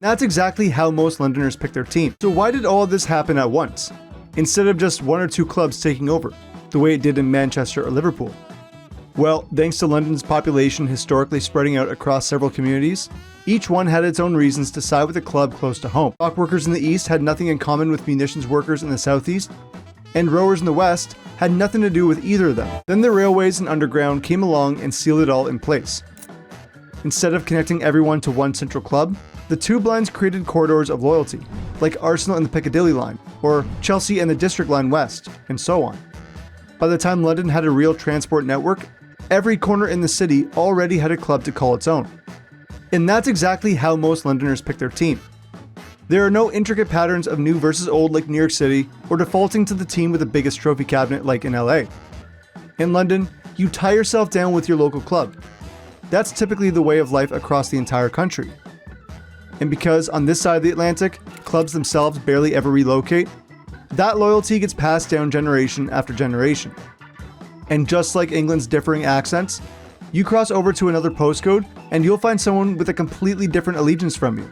That's exactly how most Londoners pick their team. So why did all of this happen at once, instead of just one or two clubs taking over, the way it did in Manchester or Liverpool? Well, thanks to London's population historically spreading out across several communities, each one had its own reasons to side with a club close to home. Dock workers in the east had nothing in common with munitions workers in the southeast, and rowers in the west had nothing to do with either of them. Then the railways and underground came along and sealed it all in place. Instead of connecting everyone to one central club, the tube lines created corridors of loyalty, like Arsenal and the Piccadilly line, or Chelsea and the District line west, and so on. By the time London had a real transport network, every corner in the city already had a club to call its own. And that's exactly how most Londoners pick their team. There are no intricate patterns of new versus old like New York City, or defaulting to the team with the biggest trophy cabinet like in LA. In London, you tie yourself down with your local club. That's typically the way of life across the entire country. And because on this side of the Atlantic, clubs themselves barely ever relocate, that loyalty gets passed down generation after generation. And just like England's differing accents, you cross over to another postcode and you'll find someone with a completely different allegiance from you.